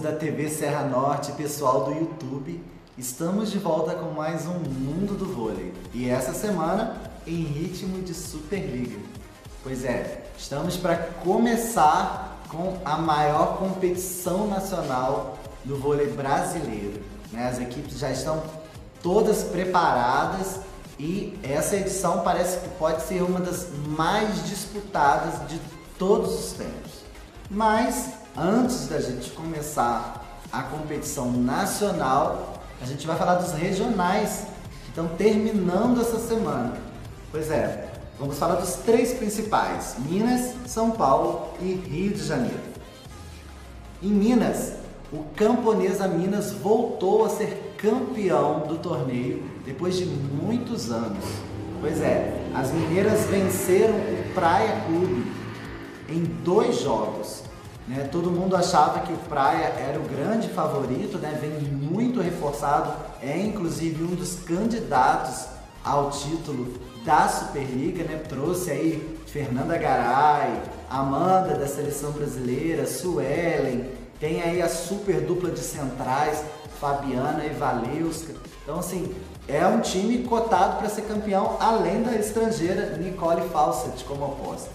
da TV Serra Norte, pessoal do YouTube, estamos de volta com mais um Mundo do Vôlei e essa semana em ritmo de Superliga. Pois é, estamos para começar com a maior competição nacional do vôlei brasileiro, né? As equipes já estão todas preparadas e essa edição parece que pode ser uma das mais disputadas de todos os tempos. Mas antes da gente começar a competição nacional, a gente vai falar dos regionais que estão terminando essa semana. Pois é, vamos falar dos três principais: Minas, São Paulo e Rio de Janeiro. Em Minas, o Camponesa Minas voltou a ser campeão do torneio depois de muitos anos. Pois é, as mineiras venceram o Praia Clube em 2 jogos. Né? Todo mundo achava que o Praia era o grande favorito, né? Vem muito reforçado, é inclusive um dos candidatos ao título da Superliga, né? Trouxe aí Fernanda Garay, Amanda da seleção brasileira, Suelen, tem aí a super dupla de centrais, Fabiana e Valeuska. Então assim, é um time cotado para ser campeão, além da estrangeira Nicole Fawcett como aposta.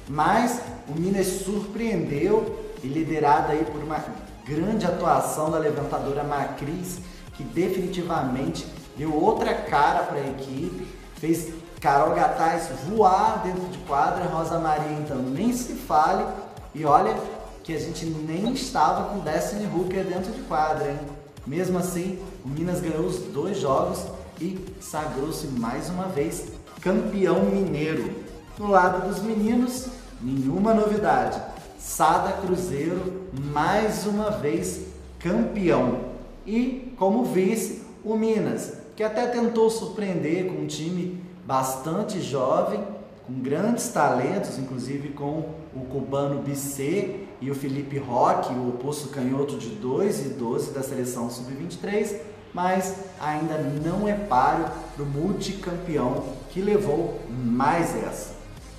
Mas o Minas surpreendeu e liderado aí por uma grande atuação da levantadora Macris, que definitivamente deu outra cara para a equipe, fez Carol Gataz voar dentro de quadra, Rosa Maria então nem se fale, e olha que a gente nem estava com Destiny Hooker dentro de quadra, hein? Mesmo assim, o Minas ganhou os 2 jogos e sagrou-se mais uma vez campeão mineiro. No lado dos meninos, nenhuma novidade. Sada Cruzeiro, mais uma vez campeão. E como vice, o Minas, que até tentou surpreender com um time bastante jovem, com grandes talentos, inclusive com o cubano Bissê e o Felipe Roque, o oposto canhoto de 2 e 12 da seleção sub-23, mas ainda não é páreo para o multicampeão que levou mais essa.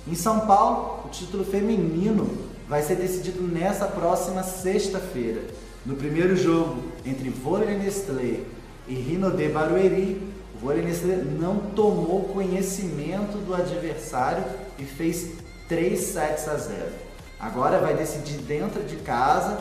Em São Paulo, o título feminino vai ser decidido nessa próxima sexta-feira. No primeiro jogo entre Vôlei Nestlé e Rinodê Barueri, o Vôlei Nestlé não tomou conhecimento do adversário e fez 3-0. Agora vai decidir dentro de casa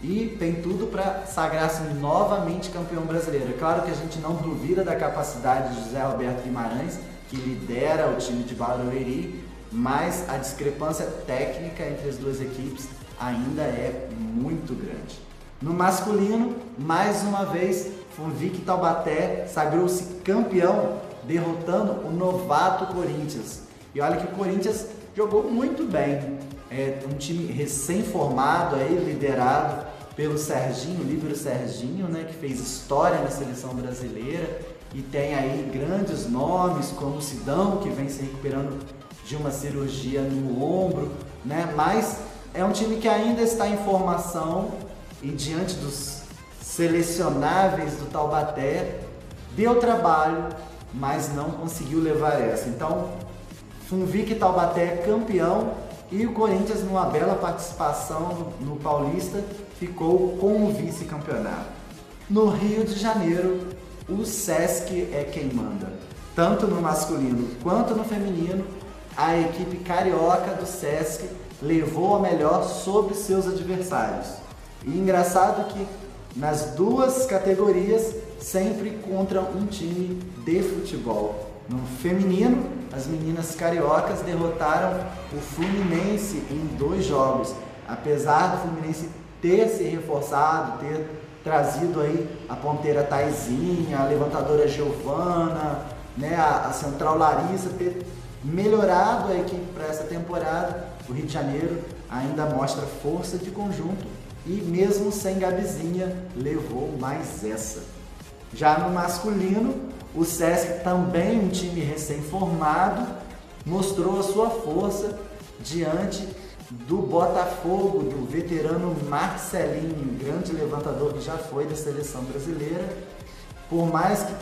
e tem tudo para sagrar-se novamente campeão brasileiro. É claro que a gente não duvida da capacidade de José Roberto Guimarães, que lidera o time de Barueri, mas a discrepância técnica entre as duas equipes ainda é muito grande. No masculino, mais uma vez, Funvic Taubaté sagrou-se campeão, derrotando o novato Corinthians. E olha que o Corinthians jogou muito bem. É um time recém-formado, aí, liderado pelo Serginho, o líbero Serginho, né, que fez história na seleção brasileira e tem aí grandes nomes como o Sidão, que vem se recuperando de uma cirurgia no ombro, né? Mas é um time que ainda está em formação e diante dos selecionáveis do Taubaté deu trabalho, mas não conseguiu levar essa. Então, Funvic Taubaté é campeão e o Corinthians, numa bela participação no Paulista, ficou com o vice-campeonato. No Rio de Janeiro, o Sesc é quem manda. Tanto no masculino quanto no feminino, a equipe carioca do Sesc levou a melhor sobre seus adversários. E engraçado que nas duas categorias sempre contra um time de futebol. No feminino, as meninas cariocas derrotaram o Fluminense em 2 jogos. Apesar do Fluminense ter se reforçado, ter trazido aí a ponteira Taizinha, a levantadora Giovana, né, a central Larissa, ter melhorado a equipe para essa temporada, o Rio de Janeiro ainda mostra força de conjunto e mesmo sem Gabizinha levou mais essa. Já no masculino, o Sesc, também um time recém-formado, mostrou a sua força diante do Botafogo, do veterano Marcelinho, grande levantador que já foi da seleção brasileira. Por mais que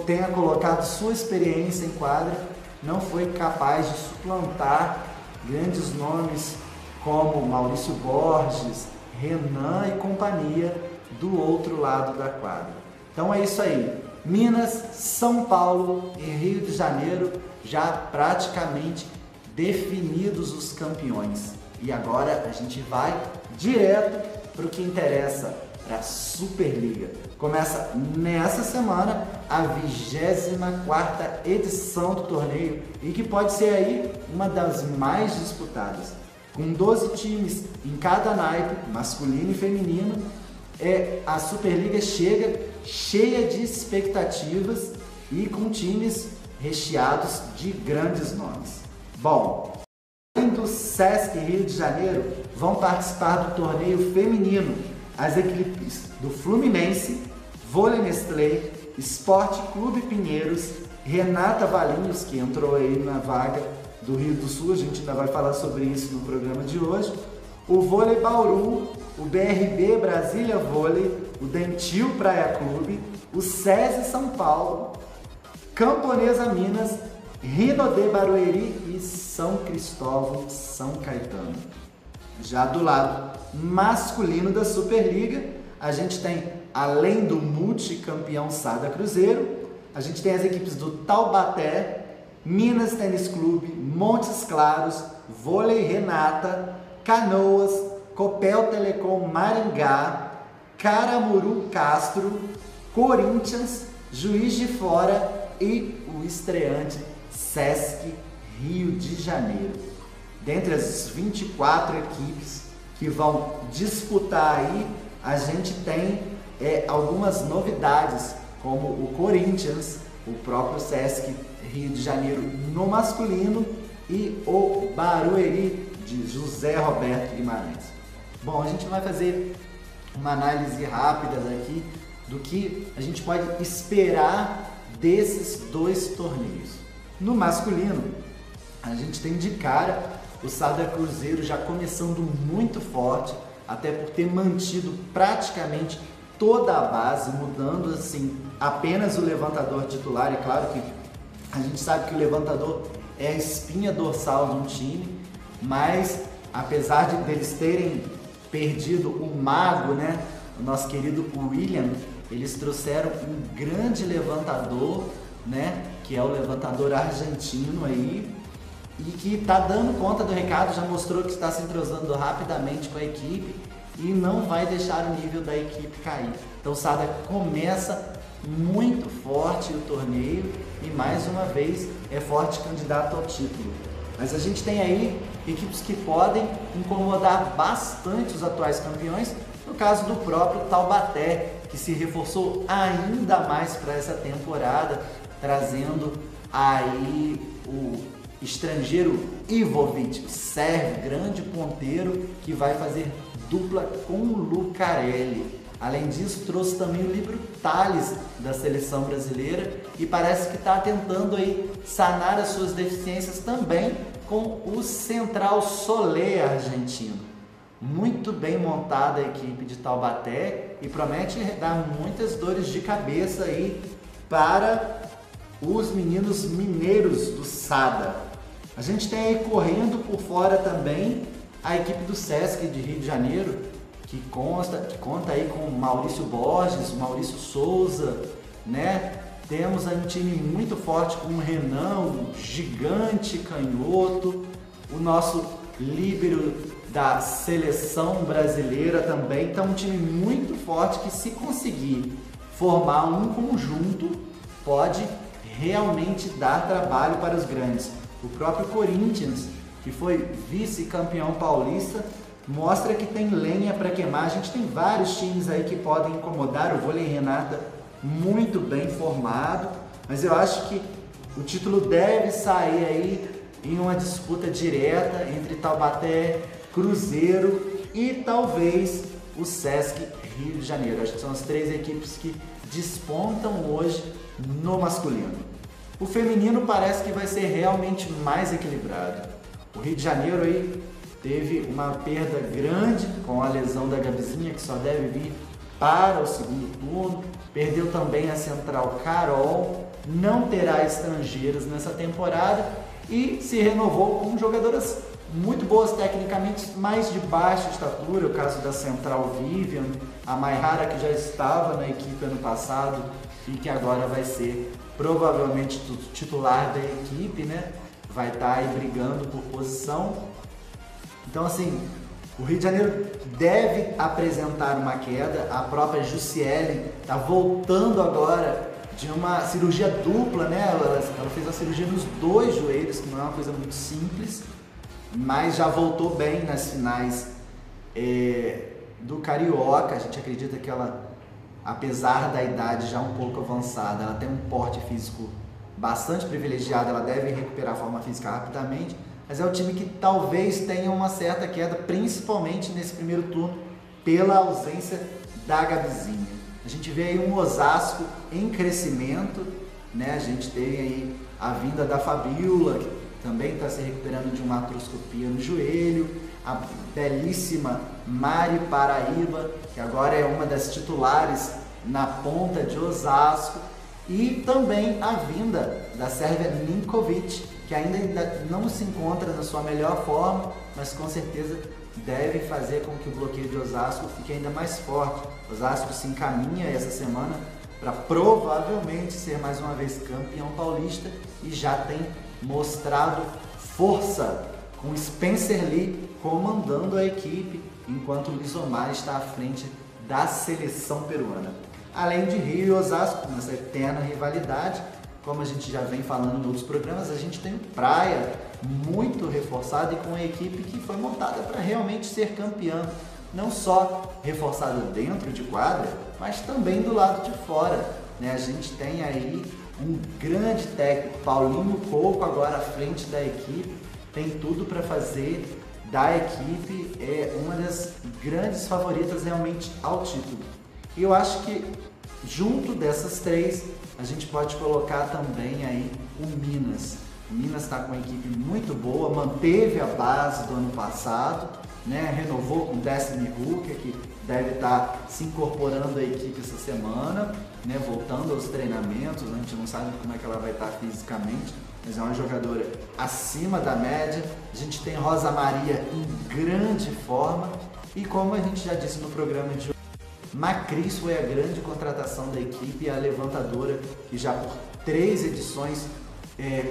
tenha colocado sua experiência em quadra, não foi capaz de suplantar grandes nomes como Maurício Borges, Renan e companhia do outro lado da quadra. Então é isso aí. Minas, São Paulo e Rio de Janeiro já praticamente definidos os campeões. E agora a gente vai direto para o que interessa, para a Superliga. Começa nessa semana a 24ª edição do torneio e que pode ser aí uma das mais disputadas. Com 12 times em cada naipe, masculino e feminino, a Superliga chega cheia de expectativas e com times recheados de grandes nomes. Bom, além do Sesc Rio de Janeiro, vão participar do torneio feminino as equipes do Fluminense, Vôlei Nestlé, Esporte Clube Pinheiros, Renata Valinhos, que entrou aí na vaga do Rio do Sul, a gente ainda vai falar sobre isso no programa de hoje, o Vôlei Bauru, o BRB Brasília Vôlei, o Dentil Praia Clube, o SESI São Paulo, Camponesa Minas, Rinodê Barueri e São Cristóvão São Caetano. Já do lado masculino da Superliga, a gente tem, além do multicampeão Sada Cruzeiro, a gente tem as equipes do Taubaté, Minas Tênis Clube, Montes Claros, Vôlei Renata, Canoas, Copel Telecom Maringá, Caramuru Castro, Corinthians, Juiz de Fora e o estreante Sesc Rio de Janeiro. Dentre as 24 equipes que vão disputar aí, a gente tem algumas novidades, como o Corinthians, o próprio Sesc Rio de Janeiro no masculino e o Barueri de José Roberto Guimarães. Bom, a gente vai fazer uma análise rápida aqui do que a gente pode esperar desses dois torneios. No masculino, a gente tem de cara o Sada Cruzeiro já começando muito forte, até por ter mantido praticamente toda a base, mudando assim apenas o levantador titular. É claro que a gente sabe que o levantador é a espinha dorsal de um time, mas apesar de eles terem perdido o mago, né, o nosso querido William, eles trouxeram um grande levantador, né, que é o levantador argentino aí, e que está dando conta do recado, já mostrou que está se entrosando rapidamente com a equipe e não vai deixar o nível da equipe cair. Então o Sada começa muito forte o torneio e mais uma vez é forte candidato ao título. Mas a gente tem aí equipes que podem incomodar bastante os atuais campeões, no caso do próprio Taubaté, que se reforçou ainda mais para essa temporada, trazendo aí o estrangeiro Ivovic, sérvio, grande ponteiro, que vai fazer dupla com o Lucarelli. Além disso, trouxe também o Libro Tales da seleção brasileira e parece que está tentando aí sanar as suas deficiências também com o Central Solé argentino. Muito bem montada a equipe de Taubaté e promete dar muitas dores de cabeça aí para os meninos mineiros do Sada. A gente tem aí correndo por fora também a equipe do Sesc de Rio de Janeiro, que conta aí com Maurício Borges, Maurício Souza, né? Temos aí um time muito forte com o Renan, o gigante canhoto, o nosso líbero da seleção brasileira também. Então um time muito forte que, se conseguir formar um conjunto, pode realmente dar trabalho para os grandes. O próprio Corinthians, que foi vice-campeão paulista, mostra que tem lenha para queimar. A gente tem vários times aí que podem incomodar. O Vôlei Renata muito bem formado, mas eu acho que o título deve sair aí em uma disputa direta entre Taubaté, Cruzeiro e talvez o Sesc Rio de Janeiro. Acho que são as três equipes que despontam hoje no masculino. O feminino parece que vai ser realmente mais equilibrado. O Rio de Janeiro aí teve uma perda grande com a lesão da Gabizinha, que só deve vir para o segundo turno. Perdeu também a central Carol, não terá estrangeiros nessa temporada e se renovou com jogadoras muito boas tecnicamente, mas de baixa estatura, o caso da central Vivian, a Mayhara, que já estava na equipe ano passado e que agora vai ser provavelmente titular da equipe, né? Vai estar aí brigando por posição. Então, assim, o Rio de Janeiro deve apresentar uma queda. A própria Jussiele está voltando agora de uma cirurgia dupla, né? Ela fez uma cirurgia nos 2 joelhos, que não é uma coisa muito simples, mas já voltou bem nas finais do Carioca. A gente acredita que ela, apesar da idade já um pouco avançada, ela tem um porte físico bastante privilegiado, ela deve recuperar a forma física rapidamente, mas é um time que talvez tenha uma certa queda, principalmente nesse primeiro turno, pela ausência da Gabizinha. A gente vê aí um Osasco em crescimento, né? A gente tem aí a vinda da Fabiola, que também está se recuperando de uma artroscopia no joelho, a belíssima Mari Paraíba, que agora é uma das titulares na ponta de Osasco, e também a vinda da sérvia Ninkovic, que ainda não se encontra na sua melhor forma, mas com certeza deve fazer com que o bloqueio de Osasco fique ainda mais forte. Osasco se encaminha essa semana para provavelmente ser mais uma vez campeão paulista e já tem mostrado força com Spencer Lee comandando a equipe, enquanto o Lisomar está à frente da seleção peruana. Além de Rio e Osasco, nessa eterna rivalidade, como a gente já vem falando em outros programas, a gente tem Praia muito reforçada e com uma equipe que foi montada para realmente ser campeã. Não só reforçada dentro de quadra, mas também do lado de fora, né? A gente tem aí um grande técnico, Paulinho Coco, agora à frente da equipe, tem tudo para fazer da equipe uma das grandes favoritas realmente ao título. E eu acho que junto dessas 3, a gente pode colocar também aí o Minas. O Minas está com uma equipe muito boa, manteve a base do ano passado, né? Renovou com Destiny Hooker, que deve estar se incorporando à equipe essa semana, né? Voltando aos treinamentos. A gente não sabe como é que ela vai estar fisicamente, mas é uma jogadora acima da média. A gente tem Rosa Maria em grande forma e, como a gente já disse no programa de hoje, Macris foi a grande contratação da equipe e a levantadora que já por 3 edições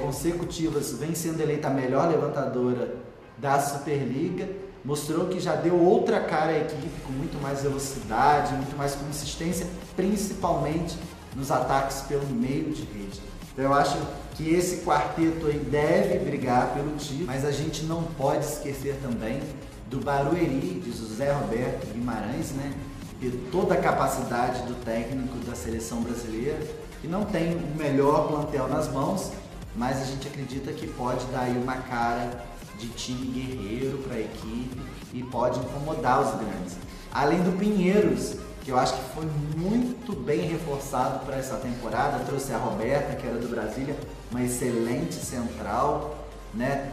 consecutivas vem sendo eleita a melhor levantadora da Superliga. Mostrou que já deu outra cara à equipe, com muito mais velocidade, muito mais consistência, principalmente nos ataques pelo meio de rede. Então eu acho que esse quarteto aí deve brigar pelo título, mas a gente não pode esquecer também do Barueri, de José Roberto Guimarães, né? E toda a capacidade do técnico da seleção brasileira, que não tem o melhor plantel nas mãos, mas a gente acredita que pode dar aí uma cara de time guerreiro para a equipe e pode incomodar os grandes. Além do Pinheiros, que eu acho que foi muito bem reforçado para essa temporada, trouxe a Roberta, que era do Brasília, uma excelente central, né?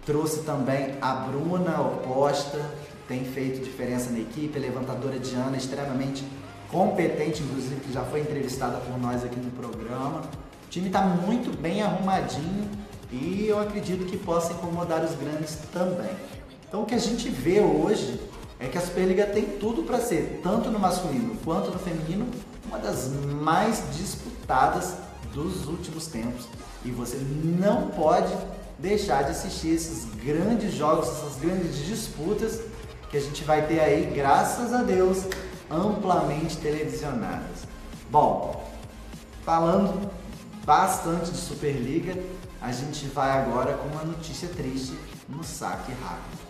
Trouxe também a Bruna Oposta, que tem feito diferença na equipe, a levantadora Diana, extremamente competente, inclusive, que já foi entrevistada por nós aqui no programa. O time está muito bem arrumadinho e eu acredito que possa incomodar os grandes também. Então o que a gente vê hoje é que a Superliga tem tudo para ser, tanto no masculino quanto no feminino, uma das mais disputadas dos últimos tempos. E você não pode deixar de assistir esses grandes jogos, essas grandes disputas que a gente vai ter aí, graças a Deus, amplamente televisionadas. Bom, falando bastante de Superliga, a gente vai agora com uma notícia triste no Saque Rápido.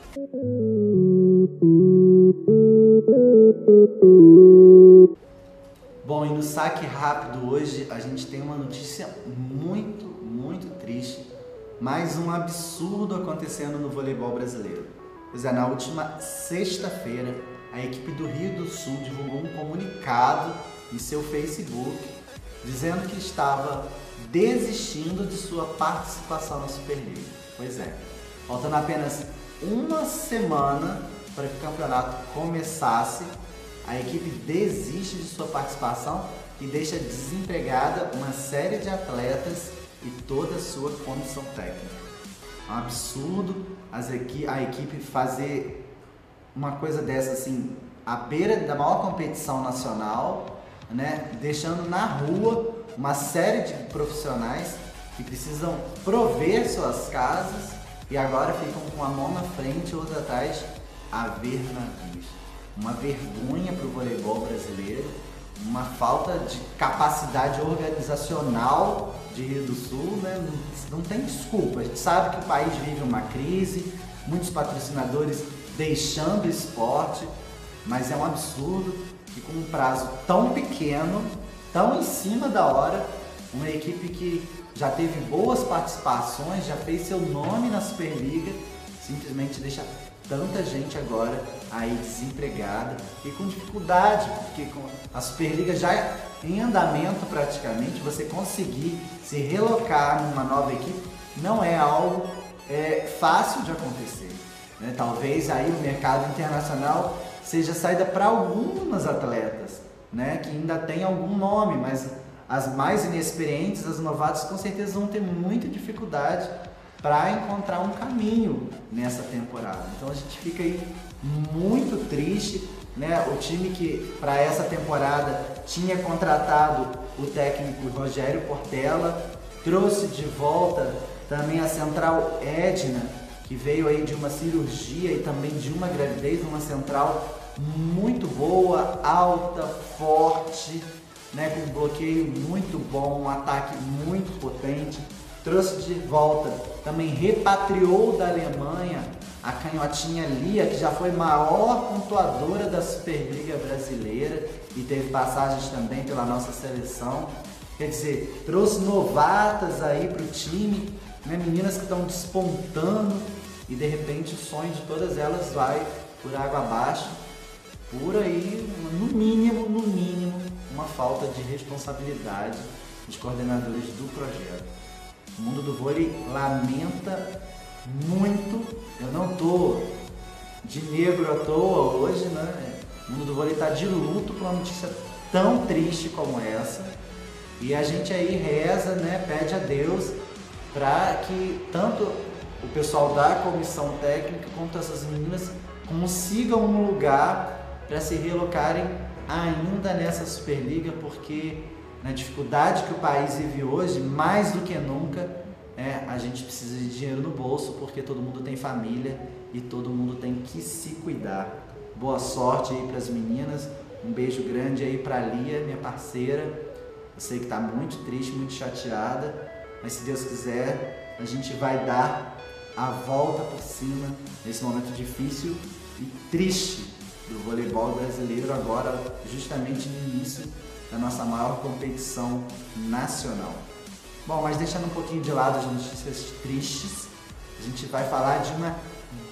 Bom, e no Saque Rápido hoje a gente tem uma notícia muito, muito triste. Mais um absurdo acontecendo no voleibol brasileiro. Pois é, na última sexta-feira, a equipe do Rio do Sul divulgou um comunicado em seu Facebook dizendo que estava desistindo de sua participação na Superliga. Pois é, faltando apenas uma semana para que o campeonato começasse, a equipe desiste de sua participação e deixa desempregada uma série de atletas e toda a sua comissão técnica. É um absurdo a equipe fazer uma coisa dessa assim, à beira da maior competição nacional, né? Deixando na rua uma série de profissionais que precisam prover suas casas e agora ficam com a mão na frente e outra atrás a ver navios. Uma vergonha para o voleibol brasileiro, uma falta de capacidade organizacional de Rio do Sul, né? Não tem desculpa. A gente sabe que o país vive uma crise, muitos patrocinadores deixando o esporte, mas é um absurdo que com um prazo tão pequeno, tão em cima da hora, uma equipe que já teve boas participações, já fez seu nome na Superliga, simplesmente deixa tanta gente agora aí desempregada e com dificuldade, porque com a Superliga já em andamento praticamente, você conseguir se relocar numa nova equipe não é algo fácil de acontecer, né? Talvez aí o mercado internacional seja saída para algumas atletas, né, que ainda tem algum nome, mas as mais inexperientes, as novatas, com certeza vão ter muita dificuldade para encontrar um caminho nessa temporada. Então a gente fica aí muito triste, né? O time que para essa temporada tinha contratado o técnico Rogério Portela, trouxe de volta também a central Edna, que veio aí de uma cirurgia e também de uma gravidez, uma central muito boa, alta, forte, né, com um bloqueio muito bom, um ataque muito potente. Trouxe de volta, também repatriou da Alemanha a canhotinha Lia, que já foi maior pontuadora da Superliga brasileira e teve passagens também pela nossa seleção. Quer dizer, trouxe novatas aí para o time, né, meninas que estão despontando e de repente o sonho de todas elas vai por água abaixo, por aí, no mínimo, uma falta de responsabilidade dos coordenadores do projeto. O mundo do vôlei lamenta muito. Eu não tô de negro à toa hoje, né? O mundo do vôlei está de luto por uma notícia tão triste como essa. E a gente aí reza, né? Pede a Deus para que tanto o pessoal da comissão técnica quanto essas meninas consigam um lugar para se relocarem ainda nessa Superliga, porque na dificuldade que o país vive hoje, mais do que nunca, a gente precisa de dinheiro no bolso, porque todo mundo tem família e todo mundo tem que se cuidar. Boa sorte aí para as meninas, um beijo grande aí para a Lia, minha parceira. Eu sei que está muito triste, muito chateada, mas se Deus quiser, a gente vai dar a volta por cima nesse momento difícil e triste do voleibol brasileiro, agora justamente no início da nossa maior competição nacional. Bom, mas deixando um pouquinho de lado as notícias tristes, a gente vai falar de uma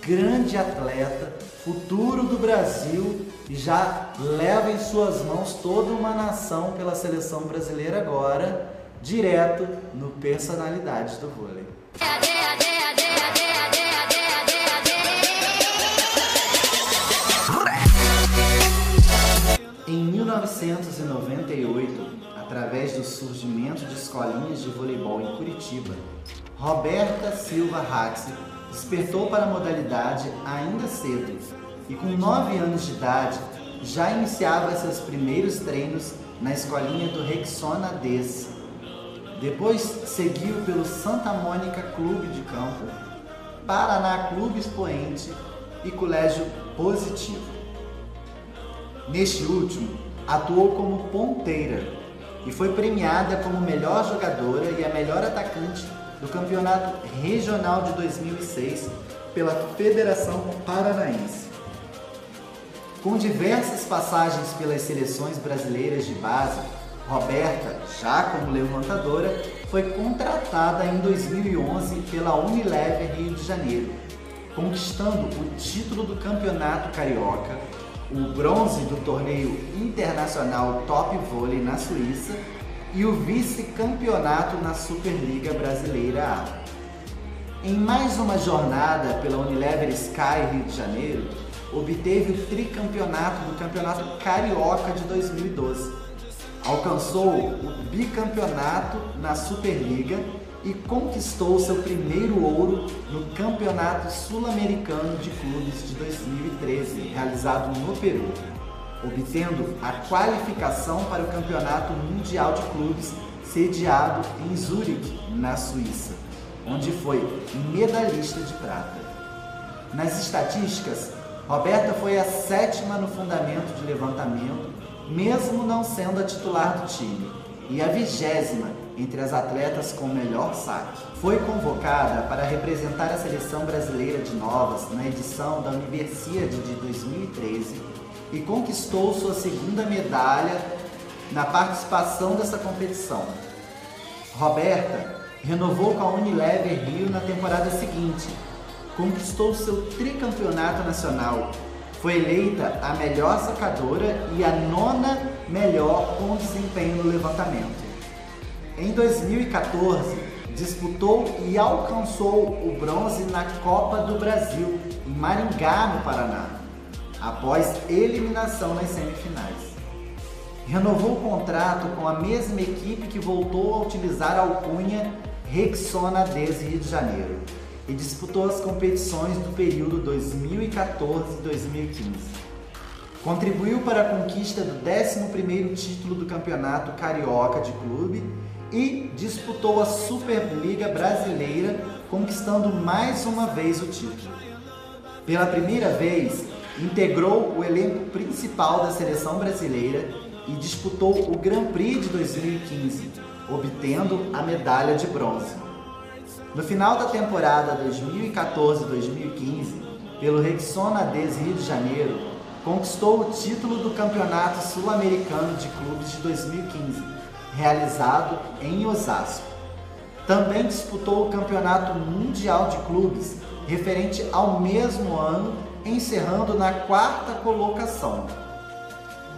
grande atleta, futuro do Brasil, e já leva em suas mãos toda uma nação pela seleção brasileira agora, direto no Personalidades do Vôlei. Em 1998, através do surgimento de escolinhas de voleibol em Curitiba, Roberta Silva Haxi despertou para a modalidade ainda cedo e com 9 anos de idade já iniciava seus primeiros treinos na escolinha do Rexona Des. Depois seguiu pelo Santa Mônica Clube de Campo, Paraná Clube Expoente e Colégio Positivo. Neste último, atuou como ponteira e foi premiada como melhor jogadora e a melhor atacante do Campeonato Regional de 2006 pela Federação Paranaense. Com diversas passagens pelas seleções brasileiras de base, Roberta, já como levantadora, foi contratada em 2011 pela Unilever Rio de Janeiro, conquistando o título do Campeonato Carioca, o bronze do torneio internacional Top Volley na Suíça e o vice-campeonato na Superliga Brasileira A. Em mais uma jornada pela Unilever Sky Rio de Janeiro, obteve o tricampeonato do Campeonato Carioca de 2012. Alcançou o bicampeonato na Superliga e conquistou seu primeiro ouro no Campeonato Sul-Americano de Clubes de 2013, realizado no Peru, obtendo a qualificação para o Campeonato Mundial de Clubes sediado em Zurique, na Suíça, onde foi medalhista de prata. Nas estatísticas, Roberta foi a 7ª no fundamento de levantamento, mesmo não sendo a titular do time, e a 20ª entre as atletas com melhor saque. Foi convocada para representar a seleção brasileira de novas na edição da Universiade de 2013 e conquistou sua 2ª medalha na participação dessa competição. Roberta renovou com a Unilever Rio na temporada seguinte, conquistou seu tricampeonato nacional, foi eleita a melhor sacadora e a 9ª melhor com desempenho no levantamento. Em 2014, disputou e alcançou o bronze na Copa do Brasil, em Maringá, no Paraná, após eliminação nas semifinais. Renovou o contrato com a mesma equipe que voltou a utilizar a alcunha Rexona Des Rio de Janeiro e disputou as competições do período 2014 e 2015. Contribuiu para a conquista do 11º título do Campeonato Carioca de Clube e disputou a Superliga Brasileira, conquistando mais uma vez o título. Pela primeira vez, integrou o elenco principal da seleção brasileira e disputou o Grand Prix de 2015, obtendo a medalha de bronze. No final da temporada 2014-2015, pelo Rexona Des Rio de Janeiro, conquistou o título do Campeonato Sul-Americano de Clubes de 2015, realizado em Osasco. Também disputou o Campeonato Mundial de Clubes, referente ao mesmo ano, encerrando na 4ª colocação.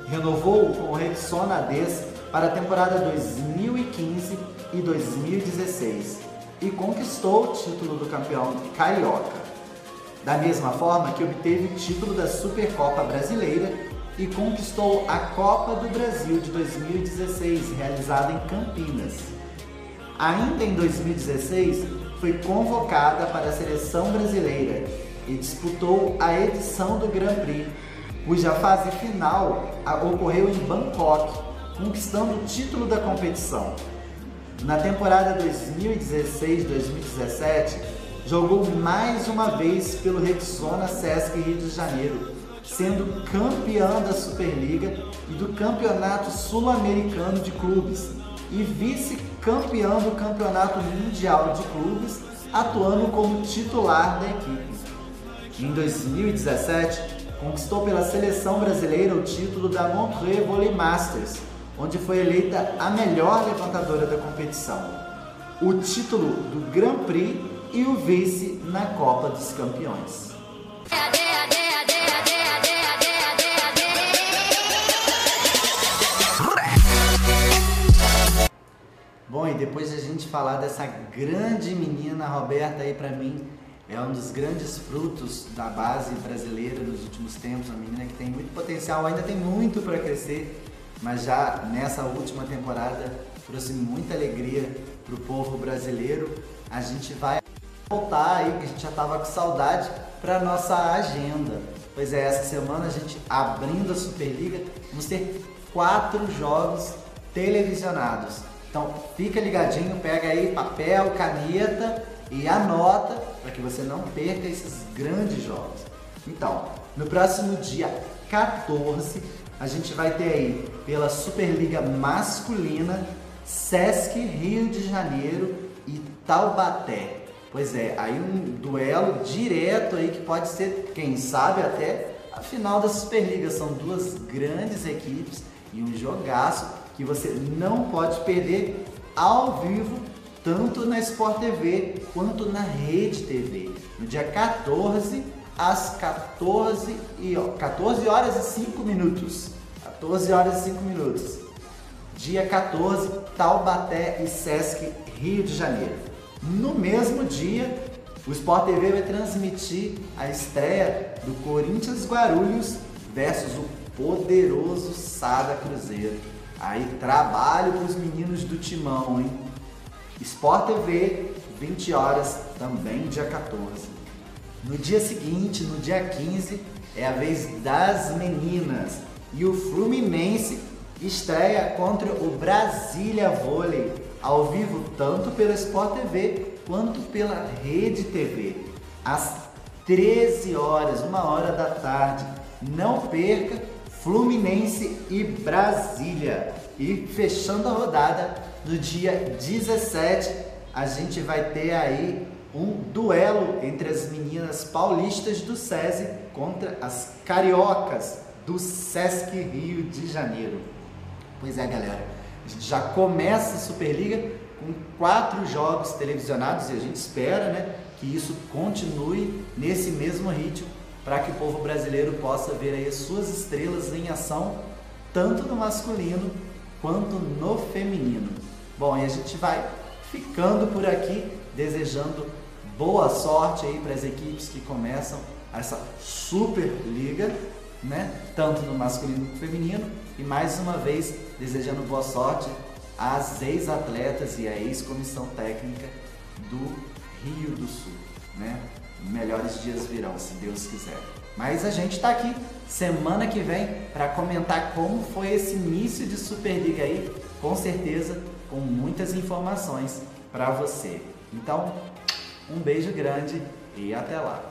Renovou com o Rexona Des para a temporada 2015 e 2016 e conquistou o título do campeão carioca, da mesma forma que obteve o título da Supercopa Brasileira e conquistou a Copa do Brasil de 2016, realizada em Campinas. Ainda em 2016, foi convocada para a seleção brasileira e disputou a edição do Grand Prix, cuja fase final ocorreu em Bangkok, conquistando o título da competição. Na temporada 2016-2017, jogou mais uma vez pelo Rexona Sesc Rio de Janeiro, sendo campeã da Superliga e do Campeonato Sul-Americano de Clubes e vice-campeã do Campeonato Mundial de Clubes, atuando como titular da equipe. Em 2017, conquistou pela seleção brasileira o título da Montreux Volley Masters, onde foi eleita a melhor levantadora da competição, o título do Grand Prix e o vice na Copa dos Campeões. Bom, e depois de a gente falar dessa grande menina, Roberta, aí pra mim é um dos grandes frutos da base brasileira nos últimos tempos, uma menina que tem muito potencial, ainda tem muito para crescer, mas já nessa última temporada trouxe muita alegria para o povo brasileiro. A gente vai voltar aí, que a gente já estava com saudade, para a nossa agenda. Pois é, essa semana a gente abrindo a Superliga, vamos ter 4 jogos televisionados. Então fica ligadinho, pega aí papel, caneta e anota para que você não perca esses grandes jogos. Então, no próximo dia 14, a gente vai ter aí pela Superliga Masculina, Sesc Rio de Janeiro e Taubaté. Pois é, aí um duelo direto aí que pode ser, quem sabe, até a final da Superliga. São 2 grandes equipes e um jogaço que você não pode perder ao vivo, tanto na Sport TV quanto na Rede TV. No dia 14, às 14 horas e 5 minutos. 14 horas e 5 minutos. Dia 14, Taubaté e Sesc Rio de Janeiro. No mesmo dia, o Sport TV vai transmitir a estreia do Corinthians Guarulhos versus o poderoso Sada Cruzeiro. Aí, trabalho para os meninos do Timão, hein? Sport TV, 20 horas, também dia 14. No dia seguinte, no dia 15, é a vez das meninas e o Fluminense estreia contra o Brasília Vôlei, ao vivo tanto pela Sport TV quanto pela Rede TV, às 13 horas, 1h da tarde. Não perca, Fluminense e Brasília. E fechando a rodada, no dia 17, a gente vai ter aí um duelo entre as meninas paulistas do SESI contra as cariocas do Sesc Rio de Janeiro. Pois é, galera, a gente já começa a Superliga com 4 jogos televisionados e a gente espera, né, que isso continue nesse mesmo ritmo para que o povo brasileiro possa ver aí as suas estrelas em ação, tanto no masculino quanto no feminino. Bom, e a gente vai ficando por aqui, desejando boa sorte aí para as equipes que começam essa Superliga, né? Tanto no masculino como no feminino. E mais uma vez, desejando boa sorte às ex-atletas e à ex-comissão técnica do Rio do Sul, né? Melhores dias virão, se Deus quiser. Mas a gente está aqui semana que vem para comentar como foi esse início de Superliga aí, com certeza com muitas informações para você. Então, um beijo grande e até lá!